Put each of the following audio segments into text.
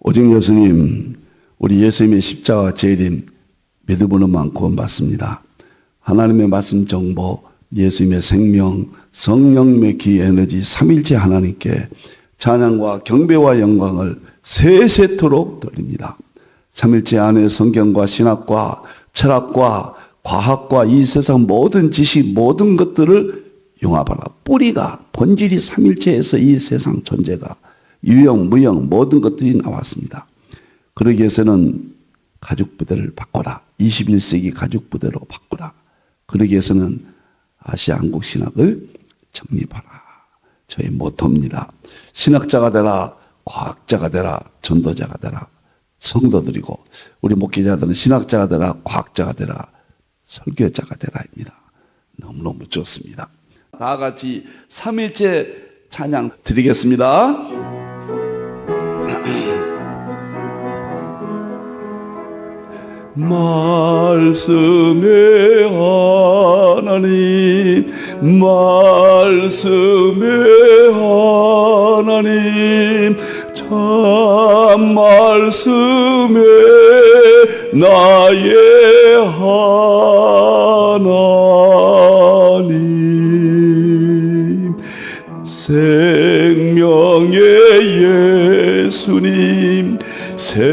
오직 예수님, 우리 예수님의 십자가 재림 믿음으로만 구원받습니다. 하나님의 말씀 정보, 예수님의 생명, 성령님의 기 에너지 삼일체 하나님께 찬양과 경배와 영광을 세세토록 돌립니다. 삼일체 안에 성경과 신학과 철학과 과학과 이 세상 모든 지식, 모든 것들을 융합하라. 뿌리가, 본질이 삼일체에서 이 세상 존재가 유형, 무형 모든 것들이 나왔습니다. 그러기 위해서는 가죽부대를 바꿔라. 21세기 가죽부대로 바꾸라. 그러기 위해서는 아시아 한국 신학을 정립하라. 저희 모토입니다. 신학자가 되라, 과학자가 되라, 전도자가 되라. 성도들이고 우리 목회자들은 신학자가 되라, 과학자가 되라, 설교자가 되라입니다. 너무너무 좋습니다. 다 같이 삼일체 찬양 드리겠습니다. 말씀의 하나님, 말씀의 하나님, 참 말씀의 나의 하나님, 생명의 예수님, 생명의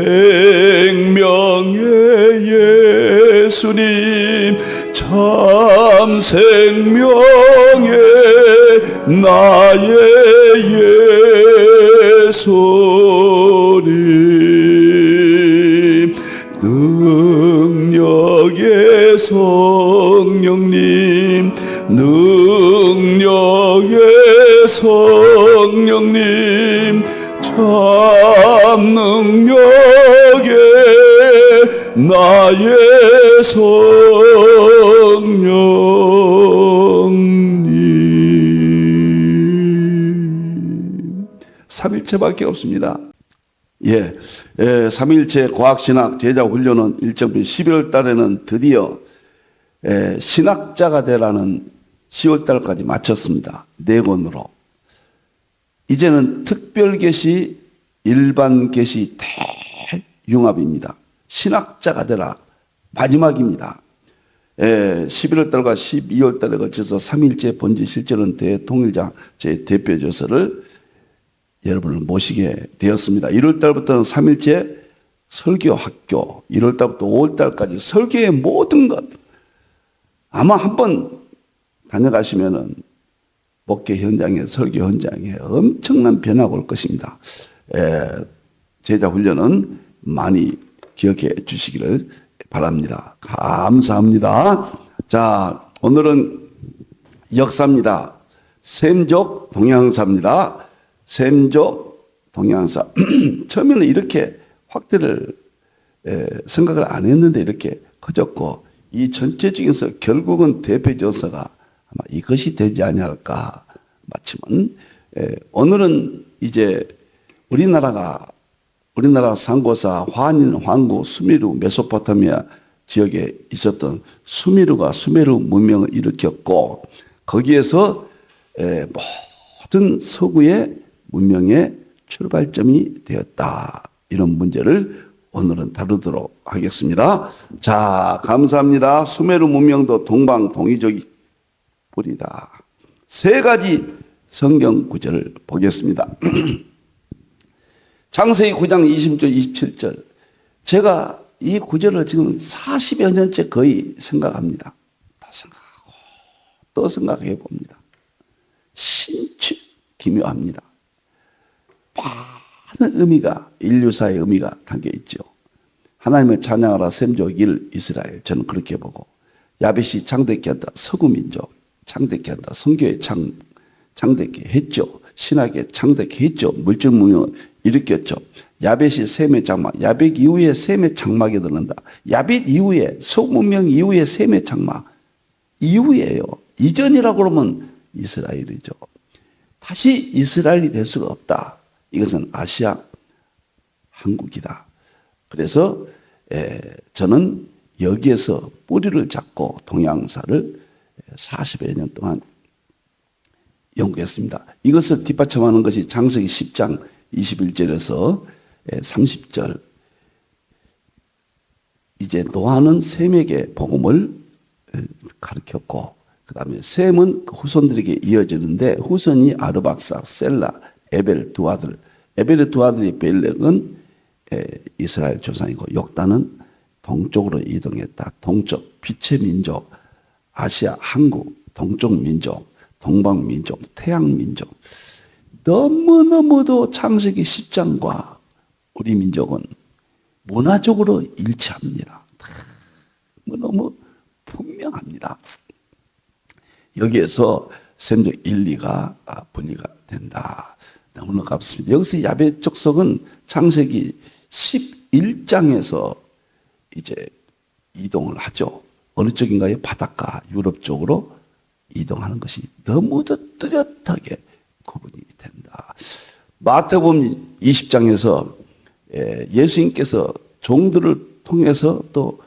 예수님, 참 생명의 나의 예수님, 능력의 성령님, 능력의 성령님, 참 능력의 나의 성령님. 삼일체밖에 없습니다. 삼일체 과학신학 제자훈련은 일정비 11월 달에는 드디어 신학자가 되라는 10월 달까지 마쳤습니다. 4권으로. 이제는 특별계시, 일반계시 대융합입니다. 신학자가 되라 마지막입니다. 11월 달과 12월 달에 걸쳐서 3일째 본지 실제로는 대통일장 제 대표조서를 여러분을 모시게 되었습니다. 1월 달부터는 3일째 설교학교, 1월 달부터 5월 달까지 설교의 모든 것 아마 한번 다녀가시면은 목회 현장에, 설교 현장에 엄청난 변화가 올 것입니다. 제자 훈련은 많이 기억해 주시기를 바랍니다. 감사합니다. 자, 오늘은 역사입니다. 셈족 동양사입니다. 셈족 동양사. 처음에는 이렇게 확대를 생각을 안 했는데 이렇게 커졌고 이 전체 중에서 결국은 대표조서가 아마 이것이 되지 아니할까. 마침은 오늘은 이제 우리나라 상고사 환인, 황구, 수메르, 메소포타미아 지역에 있었던 수메르 문명을 일으켰고 거기에서 모든 서구의 문명의 출발점이 되었다. 이런 문제를 오늘은 다루도록 하겠습니다. 자, 감사합니다. 수메르 문명도 동방 동이족이 뿌리다. 3가지 성경 구절을 보겠습니다. 창세기 9장 20절 27절. 제가 이 구절을 지금 40여 년째 거의 생각합니다. 다 생각하고 또 생각해 봅니다. 신추 기묘합니다. 많은 의미가 인류사의 의미가 담겨 있죠. 하나님을 찬양하라 셈족 1 이스라엘. 저는 그렇게 보고 야벳이 창대케 한다. 서구민족 창대케 한다. 성교에 창대케 했죠. 신학에 창대케 했죠. 물질 문명을 일으켰죠. 야벳이 셈의 장막. 야벳 이후에 셈의 장막에 들른다. 야벳 이후에 서구문명 이후에 셈의 장막 이후에요. 이전이라고 그러면 이스라엘이죠. 다시 이스라엘이 될 수가 없다. 이것은 아시아 한국이다. 그래서 저는 여기에서 뿌리를 잡고 동양사를 40여 년 동안 연구했습니다. 이것을 뒷받침하는 것이 창세기 10장 21절에서 30절 이제 노아는 셈에게 복음을 가르쳤고 그 다음에 셈은 후손들에게 이어지는데 후손이 아르박삭, 셀라, 에벨 두 아들. 에벨의 두 아들이 벨렉은 이스라엘 조상이고 욕단은 동쪽으로 이동했다. 동쪽, 빛의 민족, 아시아, 한국, 동쪽 민족, 동방 민족, 태양 민족. 너무너무도 창세기 10장과 우리 민족은 문화적으로 일치합니다. 너무 분명합니다. 여기에서 셈적 1, 2가 분리가 된다. 너무나 값습니다. 여기서 야벳 족속은 창세기 11장에서 이제 이동을 하죠. 어느 쪽인가요? 바닷가 유럽 쪽으로 이동하는 것이 너무도 뚜렷하게 구분이 된다. 마태복음 20장에서 예수님께서 종들을 통해서 또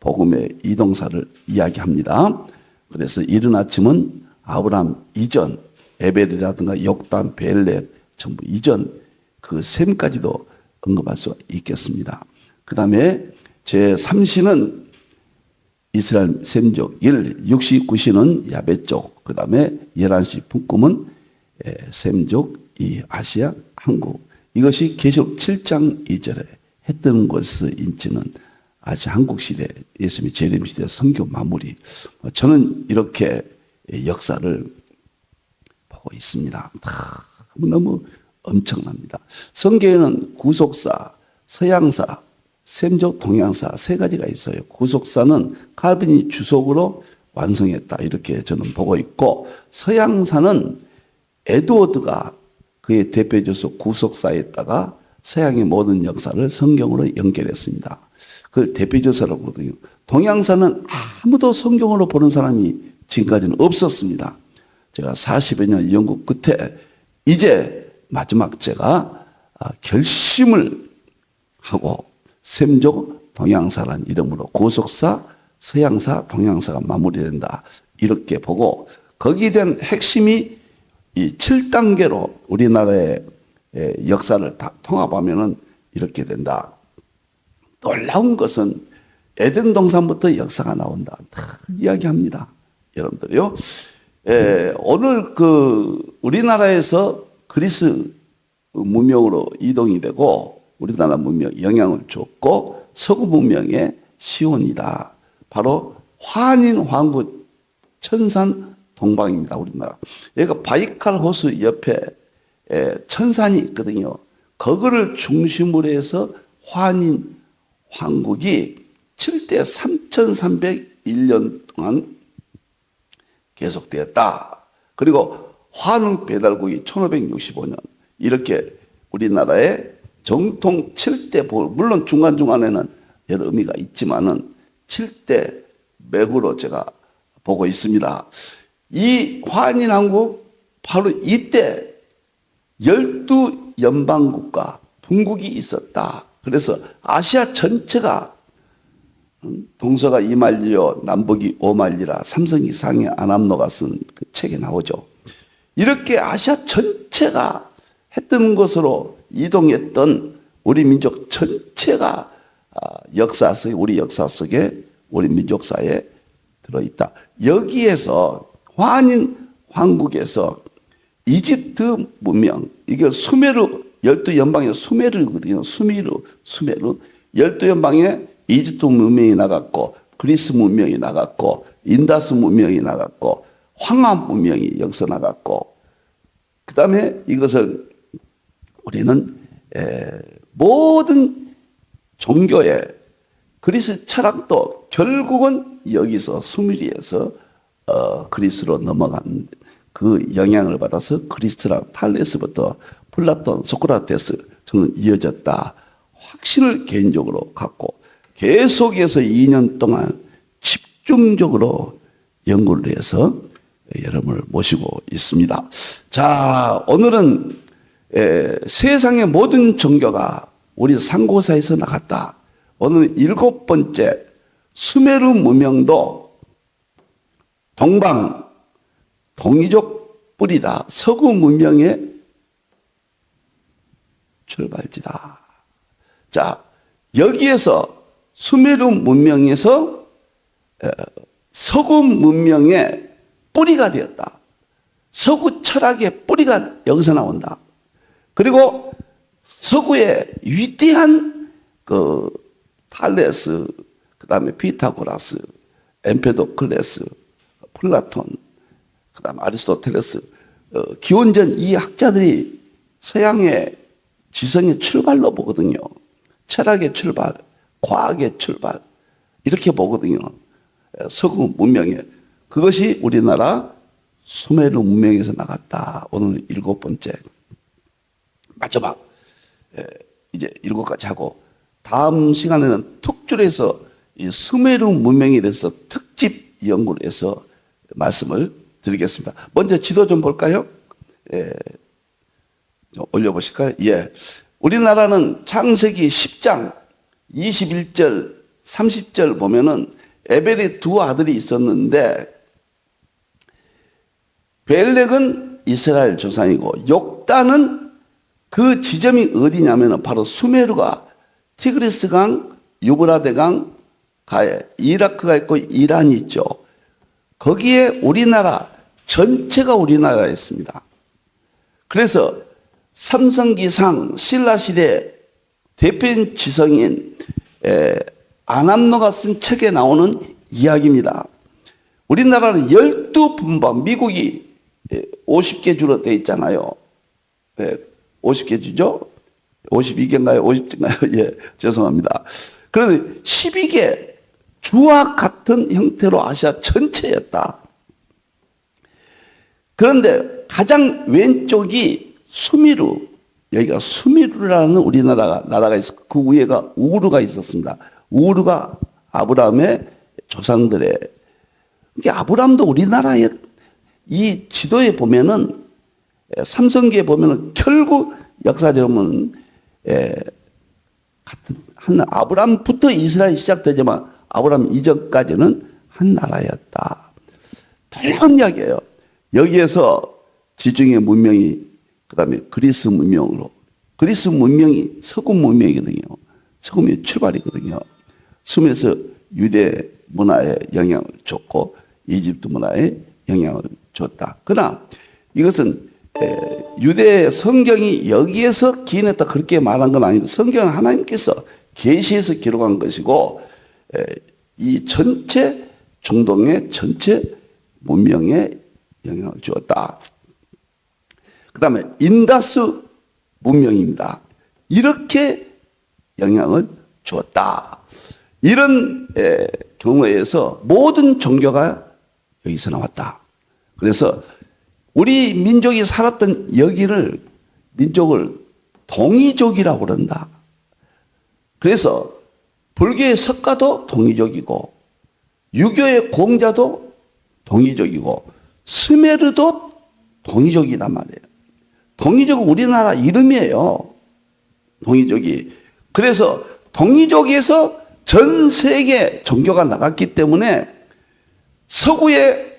복음의 이동사를 이야기합니다. 그래서 이른 아침은 아브라함 이전, 에벨이라든가 욕단, 벨렉 전부 이전 그 셈까지도 언급할 수 있겠습니다. 그 다음에 제3시는 이스라엘 셈족 1, 69시는 야벳족, 그 다음에 11시 북금은 셈족 2, 아시아, 한국. 이것이 계시록 7장 2절에 했던 것인지는 아직 한국 시대, 예수님의 재림 시대 선교 마무리. 저는 이렇게 역사를 보고 있습니다. 너무 엄청납니다. 성경에는 구속사, 서양사, 셈족, 동양사 세 가지가 있어요. 구속사는 칼빈이 주석으로 완성했다 이렇게 저는 보고 있고, 서양사는 에드워드가 그의 대표적으로 구속사에다가 서양의 모든 역사를 성경으로 연결했습니다. 그걸 대표적사라고 그러거든요. 동양사는 아무도 성경으로 보는 사람이 지금까지는 없었습니다. 제가 40여 년 영국 끝에 이제 마지막 제가 결심을 하고 셈족 동양사라는 이름으로 구속사, 서양사, 동양사가 마무리된다 이렇게 보고, 거기에 대한 핵심이 이 7단계로 우리나라의 역사를 다 통합하면은 이렇게 된다. 놀라운 것은 에덴 동산부터 역사가 나온다. 다 이야기합니다. 여러분들요. 오늘 우리나라에서 그리스 문명으로 이동이 되고 우리나라 문명 영향을 줬고 서구 문명의 시온이다. 바로 환인 환구 천산 동방입니다. 우리나라. 여기가 바이칼 호수 옆에 천산이 있거든요. 그거를 중심으로 해서 환인 황국이 7대 3,301년 동안 계속되었다. 그리고 환웅 배달국이 1565년 이렇게 우리나라의 정통 7대 물론 중간중간에는 여러 의미가 있지만은 7대 맥으로 제가 보고 있습니다. 이 환인왕국 바로 이때 12연방국가 분국이 있었다. 그래서 아시아 전체가 동서가 이말리오 남북이 오말리라 삼성이 상해 안암노가 쓴 그 책에 나오죠. 이렇게 아시아 전체가 했던 것으로 이동했던 우리 민족 전체가 역사 속에 우리 역사 속에 우리 민족사에 들어있다. 여기에서 환인 황국에서 이집트 문명, 이게 수메르 12연방의 수메르거든요. 수메르 12연방에 이집트 문명이 나갔고 그리스 문명이 나갔고 인다스 문명이 나갔고 황암 문명이 여기서 나갔고, 그 다음에 이것을 우리는 모든 종교의 그리스 철학도 결국은 여기서 수메르에서 그리스로 넘어간 그 영향을 받아서 그리스랑 탈레스부터 플라톤, 소크라테스 저는 이어졌다. 확신을 개인적으로 갖고 계속해서 2년 동안 집중적으로 연구를 해서 여러분을 모시고 있습니다. 자, 오늘은 세상의 모든 종교가 우리 상고사에서 나갔다. 오늘 7번째 수메르 문명도 동방 동이족 뿌리다. 서구 문명의 출발지다. 자, 여기에서 수메르 문명에서 서구 문명의 뿌리가 되었다. 서구 철학의 뿌리가 여기서 나온다. 그리고 서구의 위대한 그 탈레스, 그 다음에 피타고라스, 엠페도클레스, 플라톤, 그 다음에 아리스토텔레스, 기원전 이 학자들이 서양의 지성의 출발로 보거든요. 철학의 출발, 과학의 출발, 이렇게 보거든요. 서구 문명에. 그것이 우리나라 수메르 문명에서 나갔다. 오늘 7번째. 마지막. 이제 7가지 하고, 다음 시간에는 특줄에서 이 수메르 문명에 대해서 특집 연구를 해서 말씀을 드리겠습니다. 먼저 지도 좀 볼까요? 올려보실까요? 예. 우리나라는 창세기 10장 21절, 30절 보면은 에벨의 두 아들이 있었는데, 벨렉은 이스라엘 조상이고 욕단은 그 지점이 어디냐면은 바로 수메르가 티그리스 강, 유브라데 강 가에 이라크가 있고 이란이 있죠. 거기에 우리나라 전체가 우리나라였습니다. 그래서 삼성기상 신라시대 대표인 지성인 아남노가 쓴 책에 나오는 이야기입니다. 우리나라는 12분바, 미국이 50개 주로 되어 있잖아요. 50개 주죠? 52개인가요? 50개인가요? 예, 죄송합니다. 그런데 12개 주와 같은 형태로 아시아 전체였다. 그런데 가장 왼쪽이 수미르, 여기가 수미르라는 우리나라가 나라가 있었고 그 위에가 우르가 있었습니다. 우르가 아브라함의 조상들의, 이게 아브라함도 우리나라의 이 지도에 보면은 삼성기에 보면은 결국 역사적으로 같은 한 아브라함부터 이스라엘이 시작되지만 아브라함 이전까지는 한 나라였다. 놀라운 이야기예요. 여기에서 지중해 문명이 그다음에 그리스 문명으로, 그리스 문명이 서구 문명이거든요. 서구의 출발이거든요. 수메에서 유대 문화에 영향을 줬고 이집트 문화에 영향을 줬다. 그러나 이것은 유대 성경이 여기에서 기인했다 그렇게 말한 건 아니고 성경은 하나님께서 계시해서 기록한 것이고 이 전체 중동의 전체 문명에 영향을 주었다. 그 다음에 인다스 문명입니다. 이렇게 영향을 주었다. 이런 경우에서 모든 종교가 여기서 나왔다. 그래서 우리 민족이 살았던 여기를 민족을 동이족이라고 그런다. 그래서 불교의 석가도 동이족이고 유교의 공자도 동이족이고 스메르도 동이족이란 말이에요. 동이족은 우리나라 이름이에요. 동이족이. 그래서 동이족에서 전 세계 종교가 나갔기 때문에 서구의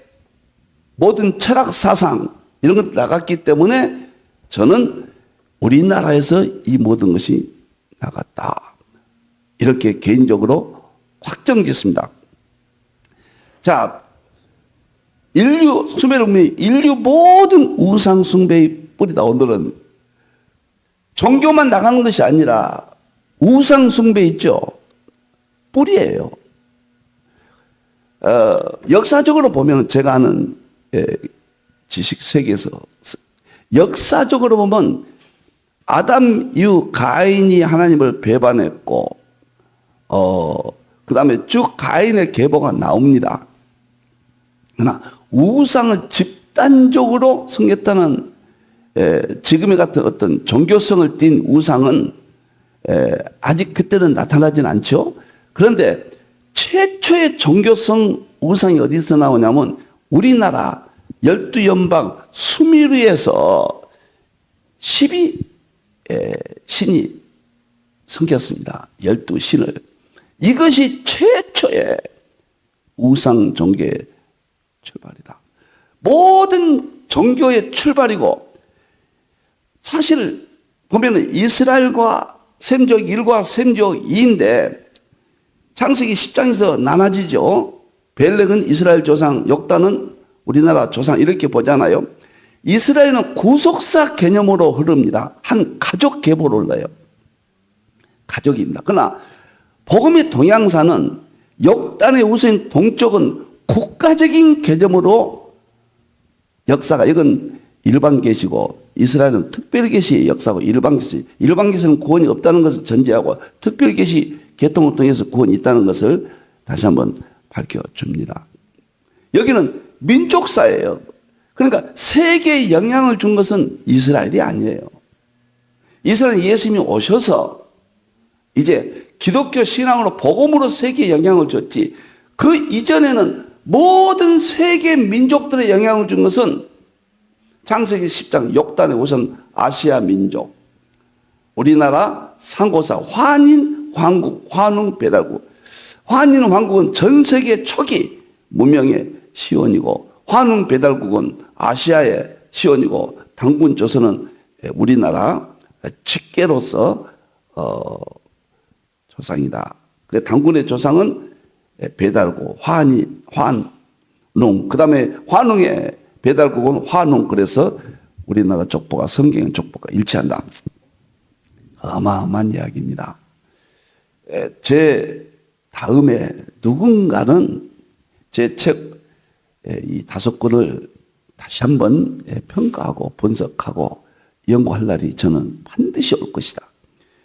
모든 철학 사상 이런 것들이 나갔기 때문에 저는 우리나라에서 이 모든 것이 나갔다. 이렇게 개인적으로 확정짓습니다. 자, 수메르 문명이 인류 모든 우상 숭배의 뿌리다. 오늘은 종교만 나가는 것이 아니라 우상 숭배 있죠. 뿌리예요. 역사적으로 보면 제가 아는 지식 세계에서 역사적으로 보면 아담 이후 가인이 하나님을 배반했고 그 다음에 쭉 가인의 계보가 나옵니다. 그러나 우상을 집단적으로 섬겼다는 지금의 같은 어떤 종교성을 띤 우상은 아직 그때는 나타나진 않죠. 그런데 최초의 종교성 우상이 어디서 나오냐면 우리나라 12연방 수미르에서 12신이 섬겼습니다. 12신을. 이것이 최초의 우상 종교의 출발이다. 모든 종교의 출발이고 사실 보면은 이스라엘과 셈족 1과 셈족 2인데 창세기 10장에서 나눠지죠. 벨렉은 이스라엘 조상, 욕단은 우리나라 조상 이렇게 보잖아요. 이스라엘은 구속사 개념으로 흐릅니다. 한 가족 계보를 넣어요. 가족입니다. 그러나 복음의 동향사는 욕단의 우선 동쪽은 국가적인 개념으로 역사가, 이건 일반 계시고 이스라엘은 특별 계시의 역사고 일반 계시. 일반 계시는 구원이 없다는 것을 전제하고 특별 계시 계통을 통해서 구원이 있다는 것을 다시 한번 밝혀줍니다. 여기는 민족사예요. 그러니까 세계에 영향을 준 것은 이스라엘이 아니에요. 이스라엘 예수님이 오셔서 이제 기독교 신앙으로 복음으로 세계에 영향을 줬지, 그 이전에는 모든 세계 민족들의 영향을 준 것은 창세기 10장 욕단의 우선 아시아 민족, 우리나라 상고사 환인, 황국, 환웅, 배달국. 환인, 황국은 전 세계 초기 문명의 시원이고 환웅, 배달국은 아시아의 시원이고 당군 조선은 우리나라 직계로서 조상이다. 그래서 당군의 조상은 배달국, 환웅, 그 다음에 환웅의 배달국은 환웅. 그래서 우리나라 족보가 성경의 족보가 일치한다. 어마어마한 이야기입니다. 제 다음에 누군가는 제 책 이 5권을 다시 한번 평가하고 분석하고 연구할 날이 저는 반드시 올 것이다.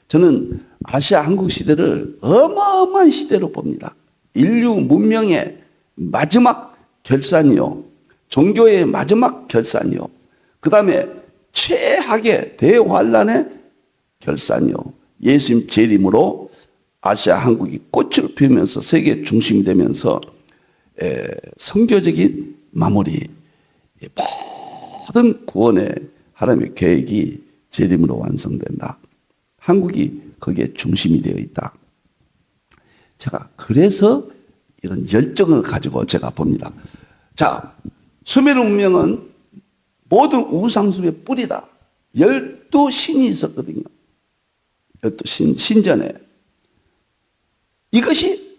저는 아시아 한국 시대를 어마어마한 시대로 봅니다. 인류 문명의 마지막 결산이요, 종교의 마지막 결산이요, 그 다음에 최악의 대환란의 결산이요, 예수님 재림으로 아시아 한국이 꽃을 피우면서 세계 중심이 되면서 선교적인 마무리, 모든 구원의 하나님의 계획이 재림으로 완성된다. 한국이 거기에 중심이 되어 있다. 제가 그래서 이런 열정을 가지고 제가 봅니다. 자, 수메르 문명은 모든 우상숭배의 뿌리다. 12신이 있었거든요. 12신, 신전에. 이것이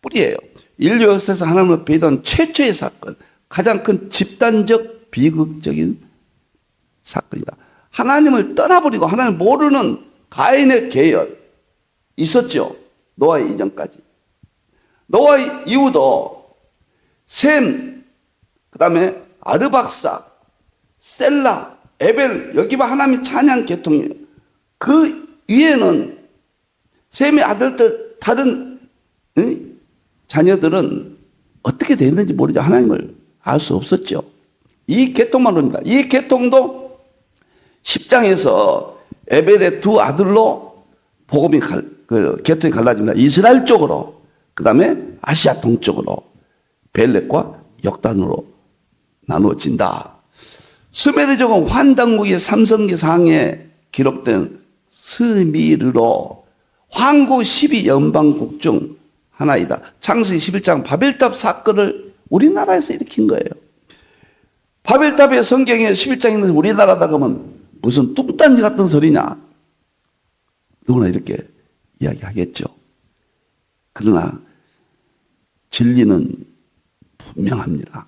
뿌리예요. 인류 역사에서 하나님을 배도한 최초의 사건, 가장 큰 집단적 비극적인 사건이다. 하나님을 떠나버리고 하나님을 모르는 가인의 계열 있었죠. 노아 이전까지. 노아 이후도 셈, 그 다음에 아르박사, 셀라, 에벨, 여기만 하나님의 찬양 계통이에요. 그 위에는 셈의 아들들, 다른 자녀들은 어떻게 됐는지 모르죠. 하나님을 알 수 없었죠. 이 계통만 옵니다. 이 계통도 10장에서 에벨의 두 아들로 복음이 계통이 갈라집니다. 이스라엘 쪽으로, 그 다음에 아시아 동쪽으로 벨렉과 역단으로 나누어진다. 수메르족은 환당국의 삼성기상에 기록된 스미르로 황국 12연방국 중 하나이다. 창세기 11장 바벨탑 사건을 우리나라에서 일으킨 거예요. 바벨탑의 성경에 11장에 있는 우리나라다 그러면 무슨 뚱딴지 같은 소리냐? 누구나 이렇게 이야기하겠죠. 그러나 진리는 분명합니다.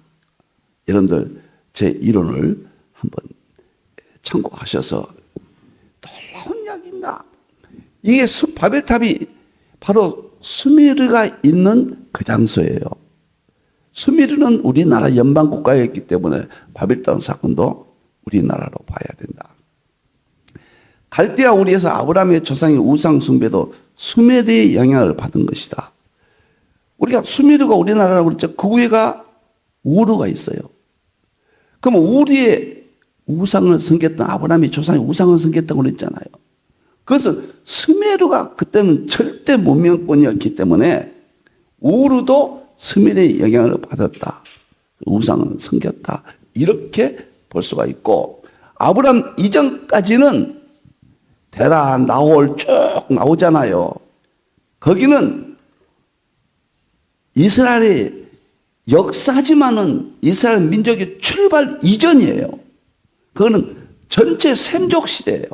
여러분들 제 이론을 한번 참고하셔서 놀라운 이야기입니다. 이게 바벨탑이 바로 수메르가 있는 그 장소예요. 수메르는 우리나라 연방국가였기 때문에 바벨탑 사건도 우리나라로 봐야 된다. 갈대아 우리에서 아브라함의 조상의 우상 숭배도 수메르의 영향을 받은 것이다. 우리가 수메르가 우리나라라고 그랬죠. 그 위에가 우르가 있어요. 그럼 우리의 우상을 섬겼던 아브라함의 조상의 우상을 섬겼다고 그랬잖아요. 그것은 수메르가 그때는 절대 문명권이었기 때문에 우르도 수메르의 영향을 받았다. 우상을 섬겼다. 이렇게 볼 수가 있고, 아브라함 이전까지는 데라, 나홀 쭉 나오잖아요. 거기는 이스라엘의 역사지만은 이스라엘 민족의 출발 이전이에요. 그거는 전체 셈족 시대예요.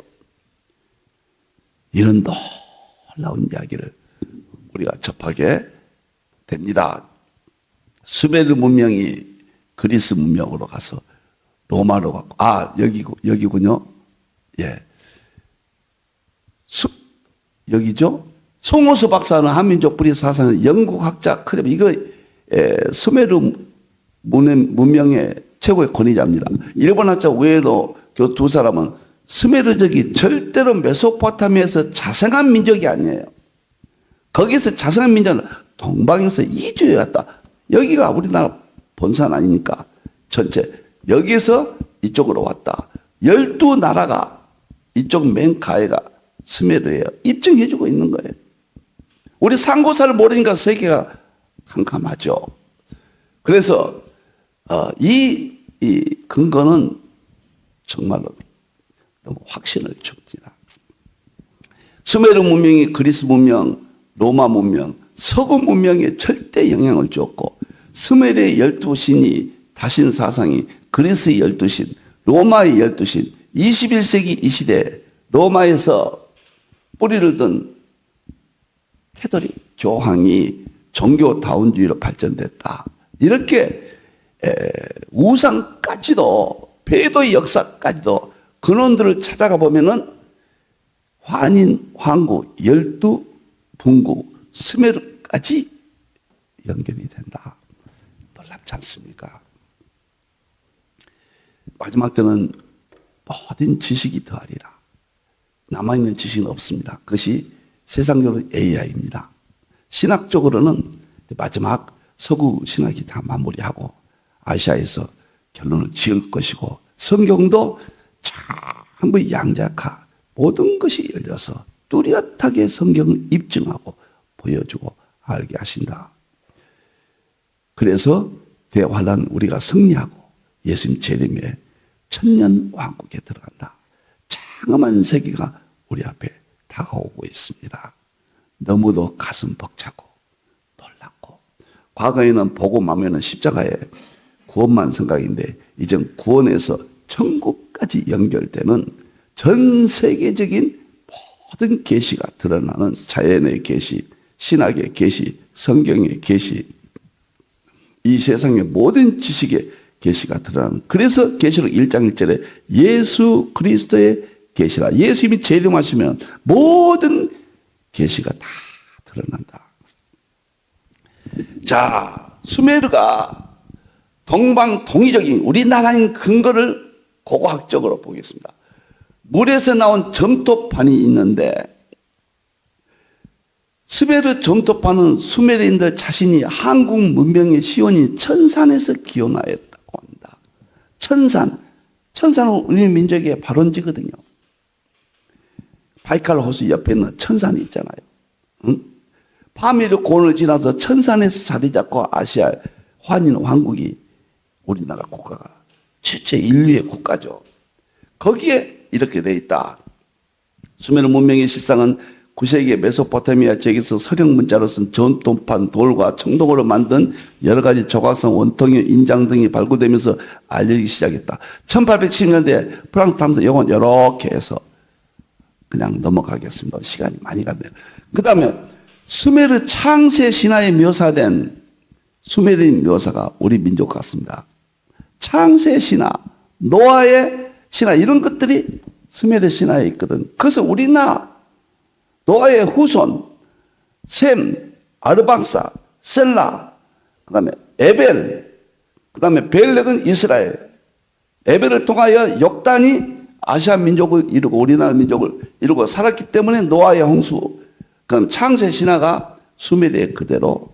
이런 놀라운 이야기를 우리가 접하게 됩니다. 수메르 문명이 그리스 문명으로 가서 로마로 갔고, 여기군요. 예. 여기죠? 송호수 박사는 한민족 뿌리 사상의 영국 학자 크레, 수메르 문명의 최고의 권위자입니다. 일본 학자 우에노 그 두 사람은 수메르족이 절대로 메소포타미아에서 자생한 민족이 아니에요. 거기서 자생한 민족은 동방에서 이주해 왔다. 여기가 우리나라 본산 아닙니까? 전체. 여기서 이쪽으로 왔다. 12나라가 이쪽 맨 가해가 수메르예요. 입증해주고 있는 거예요. 우리 상고사를 모르니까 세계가 캄캄하죠. 그래서 이 근거는 정말로 너무 확신을 줍니다. 수메르 문명이 그리스 문명, 로마 문명, 서구 문명에 절대 영향을 줬고, 수메르의 12신이 다신 사상이 그리스의 12신, 로마의 12신, 21세기 이 시대 로마에서 뿌리를 둔 캐톨릭 교황이 종교다운주의로 발전됐다. 이렇게 우상까지도, 배도의 역사까지도 근원들을 찾아가 보면은 환인, 황국, 12분국, 수메르까지 연결이 된다. 놀랍지 않습니까? 마지막 때는 모든 지식이 더하리라. 남아있는 지식은 없습니다. 그것이 세상적으로 AI입니다. 신학적으로는 마지막 서구 신학이 다 마무리하고 아시아에서 결론을 지을 것이고, 성경도 전부 양자카, 모든 것이 열려서 뚜렷하게 성경을 입증하고 보여주고 알게 하신다. 그래서 대환란 우리가 승리하고 예수님 재림에 천년 왕국에 들어간다. 장엄한 세계가 우리 앞에 다가오고 있습니다. 너무도 가슴 벅차고 놀랍고, 과거에는 복음하면은 십자가에 구원만 생각인데 이젠 구원에서 천국까지 연결되는 전 세계적인 모든 계시가 드러나는 자연의 계시, 신학의 계시, 성경의 계시, 이 세상의 모든 지식의 계시가 드러나는, 그래서 계시록 1장 1절에 예수 그리스도의 계시라, 예수님이 재림하시면 모든 계시가 다 드러난다. 자, 수메르가 동방 통일적인 우리나라인 근거를 고고학적으로 보겠습니다. 물에서 나온 점토판이 있는데, 수메르 점토판은 수메르인들 자신이 한국 문명의 시원인 천산에서 기원하였다고 합니다. 천산은 우리 민족의 발원지거든요. 바이칼 호수 옆에 있는 천산이 있잖아요. 응? 파미르 고원을 지나서 천산에서 자리 잡고 아시아 환인 왕국이 우리나라 국가가 최초 인류의 국가죠. 거기에 이렇게 돼 있다. 수메르 문명의 실상은 9세기의 메소포타미아 지역에서 서령 문자로 쓴 전통판 돌과 청동으로 만든 여러 가지 조각성 원통의 인장 등이 발굴되면서 알려지기 시작했다. 1870년대 프랑스 탐사 이건 이렇게 해서 그냥 넘어가겠습니다. 시간이 많이 갔네요. 그 다음에 수메르 창세 신화에 묘사된 수메르 묘사가 우리 민족 같습니다. 창세 신화, 노아의 신화, 이런 것들이 수메르 신화에 있거든. 그래서 우리나라 노아의 후손 셈, 아르박사, 셀라, 그 다음에 에벨, 그 다음에 벨렉은 이스라엘, 에벨을 통하여 역단이 아시아 민족을 이루고 우리나라 민족을 이루고 살았기 때문에 노아의 홍수, 그럼 창세 신화가 수메르에 그대로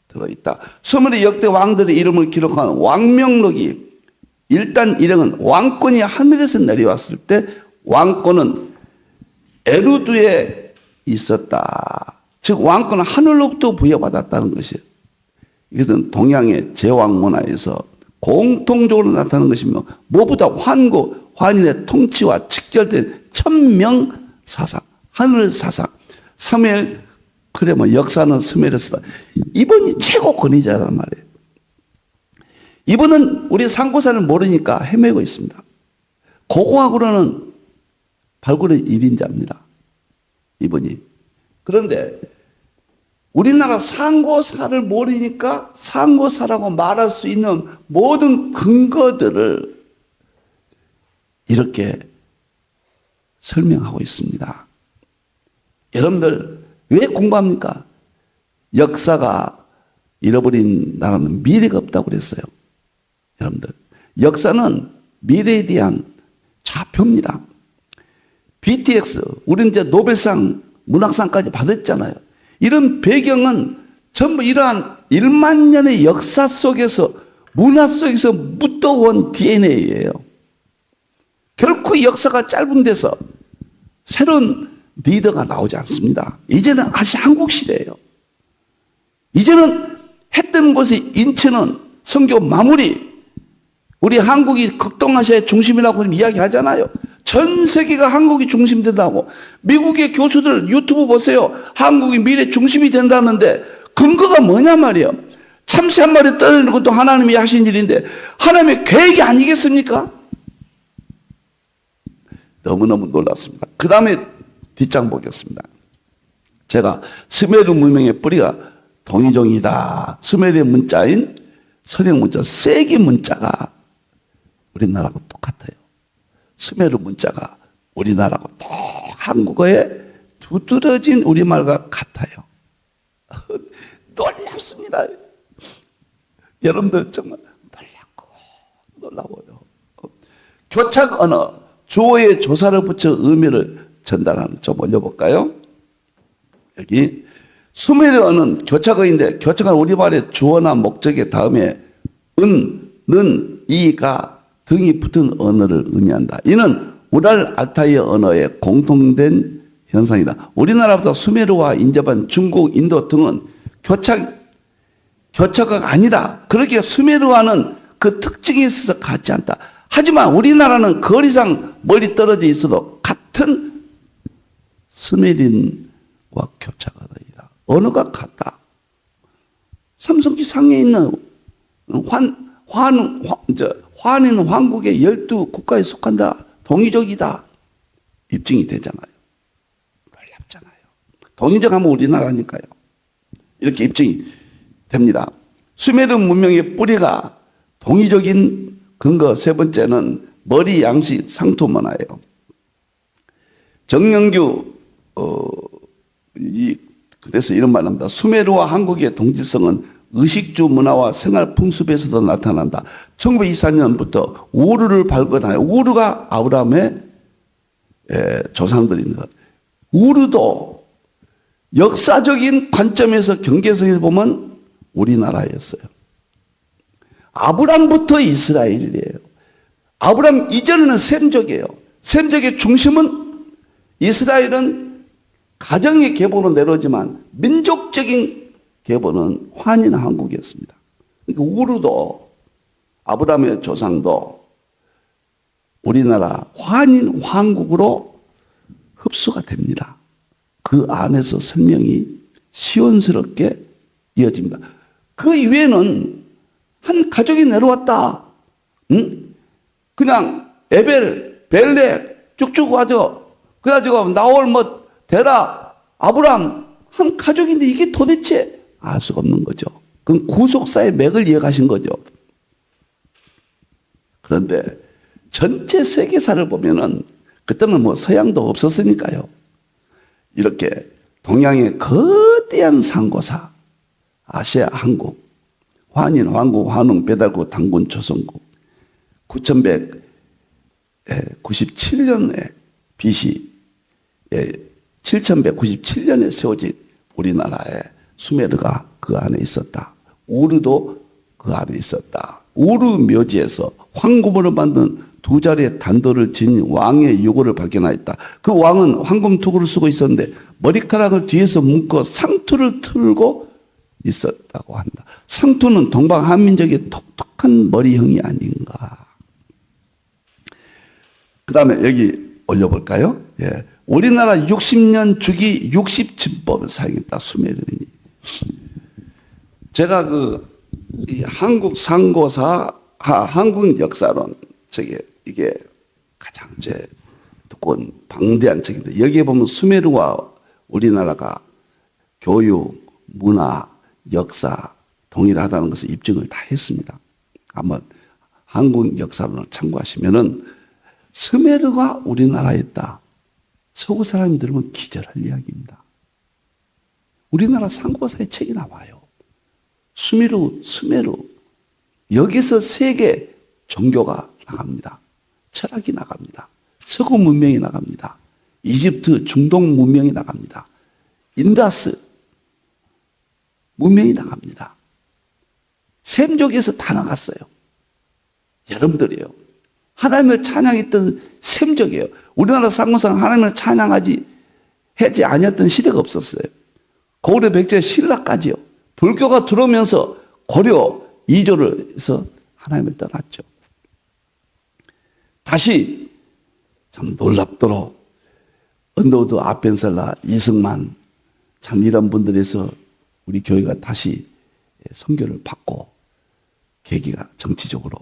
들어있다. 수메르 역대 왕들의 이름을 기록한 왕명록이, 일단 일행은 왕권이 하늘에서 내려왔을 때 왕권은 에루드에 있었다. 즉 왕권은 하늘로부터 부여받았다는 것이에요. 이것은 동양의 제왕 문화에서 공통적으로 나타나는 것이며, 무엇보다 환인의 통치와 직결된 천명 사상, 하늘 사상, 사무엘, 그래 뭐 역사는 수메르스다. 이분이 최고 권위자란 말이에요. 이분은 우리 상고사를 모르니까 헤매고 있습니다. 고고학으로는 발굴의 1인자입니다. 이분이. 그런데 우리나라 상고사를 모르니까 상고사라고 말할 수 있는 모든 근거들을 이렇게 설명하고 있습니다. 여러분들 왜 공부합니까? 역사가 잃어버린 나라는 미래가 없다고 그랬어요. 여러분들 역사는 미래에 대한 좌표입니다. BTX 우리는 이제 노벨상 문학상까지 받았잖아요. 이런 배경은 전부 이러한 1만 년의 역사 속에서 문화 속에서 묻어온 DNA예요. 결코 역사가 짧은 데서 새로운 리더가 나오지 않습니다. 이제는 아시 한국 시대예요. 이제는 해 뜨는 곳이 인천은 선교 마무리. 우리 한국이 극동아시아의 중심이라고 이야기하잖아요. 전 세계가 한국이 중심이 된다고. 미국의 교수들 유튜브 보세요. 한국이 미래 중심이 된다는데 근거가 뭐냐 말이에요. 참새 한 마리 떨어지는 것도 하나님이 하신 일인데 하나님의 계획이 아니겠습니까? 너무너무 놀랐습니다. 그 다음에 뒷장 보겠습니다. 제가 스메르 문명의 뿌리가 동이종이다. 스메르의 문자인 서양 문자, 세기 문자가 우리나라하고 똑같아요. 스메르 문자가 우리나라하고 또 한국어에 두드러진 우리말과 같아요. 놀랍습니다. 여러분들 정말 놀라워요. 교착 언어, 주어에 조사를 붙여 의미를 전달하는, 좀 올려볼까요? 여기 수메르 언어는 교착어인데 교착은 우리말의 주어나 목적의 다음에 은, 는, 이가 등이 붙은 언어를 의미한다. 이는 우랄 알타이 언어의 공통된 현상이다. 우리나라보다 수메르와 인접한 중국, 인도 등은 교착어가 아니다. 그렇게 수메르와는 그 특징이 있어서 같지 않다. 하지만 우리나라는 거리상 멀리 떨어져 있어도 같은 스메린과 교착어이다. 언어가 같다. 삼성기 상에 있는 화는 황국의 12국가에 속한다. 동이족이다. 입증이 되잖아요. 놀랍잖아요. 동이족 하면 우리나라니까요. 이렇게 입증이 됩니다. 수메르 문명의 뿌리가 동이적인 근거 세 번째는 머리 양식 상투 문화예요. 정영규 그래서 이런 말 합니다. 수메르와 한국의 동질성은 의식주 문화와 생활 풍습에서도 나타난다. 1924년부터 우르를 발견하여, 우르가 아브라함의 조상들입니다. 우르도 역사적인 관점에서 경계에서 보면 우리나라였어요. 아브람부터 이스라엘이에요. 아브람 이전에는 셈족이에요. 셈족의 중심은 이스라엘은 가정의 계보로 내려오지만 민족적인 계보는 환인 한국이었습니다. 그러니까 우르도 아브람의 조상도 우리나라 환인 한국으로 흡수가 됩니다. 그 안에서 설명이 시원스럽게 이어집니다. 그 이외에는 한 가족이 내려왔다. 응? 그냥 에벨, 벨렉 쭉쭉 와죠. 그래가지고 나올 데라, 아브람 한 가족인데 이게 도대체 알 수가 없는 거죠. 그건 구속사의 맥을 이어가신 거죠. 그런데 전체 세계사를 보면은 그때는 서양도 없었으니까요. 이렇게 동양의 거대한 상고사, 아시아 한국, 환인, 황국, 환웅, 배달국, 당군, 조선국 9197년에 BC 7197년에 세워진 우리나라에 수메르가 그 안에 있었다. 우르도 그 안에 있었다. 우르 묘지에서 황금으로 만든 두 자리의 단도를 지닌 왕의 유골을 발견하였다. 그 왕은 황금 투구를 쓰고 있었는데 머리카락을 뒤에서 묶어 상투를 틀고 있었다고 한다. 상투는 동방 한민족의 독특한 머리형이 아닌가. 그 다음에 여기 올려볼까요? 예. 우리나라 60년 주기 60진법을 사용했다. 수메르인이. 제가 이 한국 상고사, 한국 역사론 책에 이게 가장 두꺼운 방대한 책인데 여기에 보면 수메르와 우리나라가 교육, 문화, 역사 동일하다는 것을 입증을 다 했습니다. 한번 한국 역사론을 참고하시면은 스메르가 우리나라에 있다. 서구 사람이 들으면 기절할 이야기입니다. 우리나라 상고사의 책이 나와요. 수메르. 여기서 세계 종교가 나갑니다. 철학이 나갑니다. 서구 문명이 나갑니다. 이집트, 중동 문명이 나갑니다. 인다스 문명이 나갑니다. 셈족에서 다 나갔어요. 여러분들이요. 하나님을 찬양했던 셈족이에요. 우리나라 상고상 하나님을 찬양하지 하지 아니었던 시대가 없었어요. 고구려 백제 신라까지요. 불교가 들어오면서 고려 이조를 해서 하나님을 떠났죠. 다시 참 놀랍도록 언더우드 아펜셀라 이승만 참 이런 분들에서 우리 교회가 다시 선교를 받고 계기가 정치적으로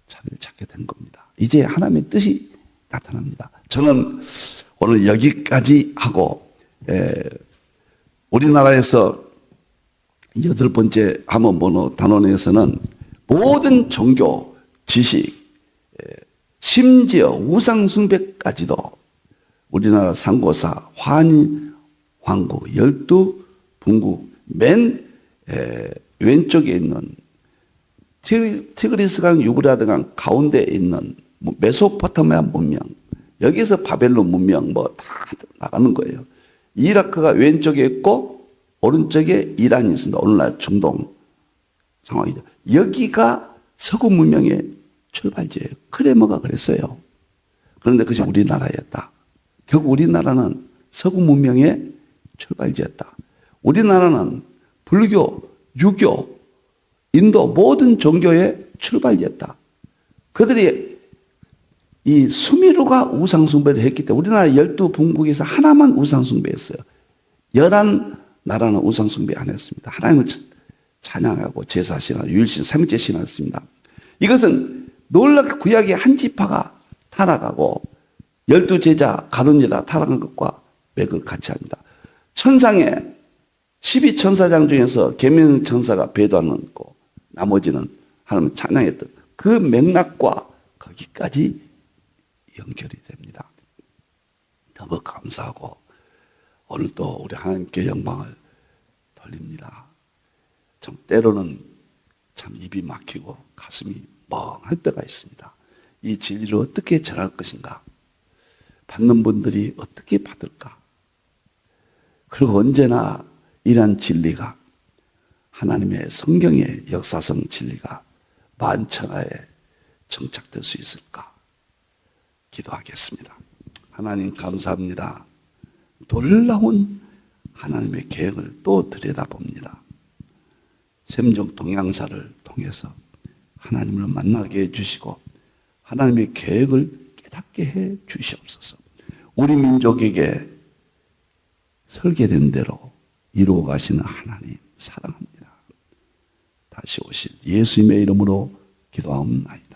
자리를 찾게 된 겁니다. 이제 하나님의 뜻이 나타납니다. 저는 오늘 여기까지 하고 우리나라에서 8번째 함원번호 단원에서는 모든 종교, 지식, 심지어 우상숭배까지도 우리나라 상고사 환희,황구 12분국 맨 왼쪽에 있는 티그리스강, 유브라데강 가운데에 있는 메소포타미아 문명, 여기서 바벨론 문명 다 나가는 거예요. 이라크가 왼쪽에 있고 오른쪽에 이란이 있습니다. 오늘날 중동 상황이죠. 여기가 서구 문명의 출발지예요. 크레머가 그랬어요. 그런데 그것이 우리나라였다. 결국 우리나라는 서구 문명의 출발지였다. 우리나라는 불교, 유교, 인도 모든 종교의 출발지였다. 그들이 이 수미루가 우상숭배를 했기 때문에 우리나라 12분국에서 하나만 우상숭배했어요. 11나라는 우상숭배 안 했습니다. 하나님을 찬양하고 제사신앙, 유일신, 삼위일체 신앙했습니다. 이것은 놀랍게 구약의 한 지파가 타락하고 12제자 가룟유다 타락한 것과 맥을 같이 합니다. 천상의 12천사장 중에서 계명천사가 배도하는 거 나머지는 하나님을 찬양했던 그 맥락과 거기까지 연결이 됩니다. 너무 감사하고 오늘 또 우리 하나님께 영광을 돌립니다. 참 때로는 참 입이 막히고 가슴이 멍할 때가 있습니다. 이 진리를 어떻게 전할 것인가? 받는 분들이 어떻게 받을까? 그리고 언제나 이러한 진리가 하나님의 성경의 역사성 진리가 만천하에 정착될 수 있을까? 기도하겠습니다. 하나님 감사합니다. 놀라운 하나님의 계획을 또 들여다봅니다. 셈족 동양사를 통해서 하나님을 만나게 해주시고 하나님의 계획을 깨닫게 해 주시옵소서. 우리 민족에게 설계된 대로 이루어 가시는 하나님 사랑합니다. 다시 오실 예수님의 이름으로 기도하옵나이다.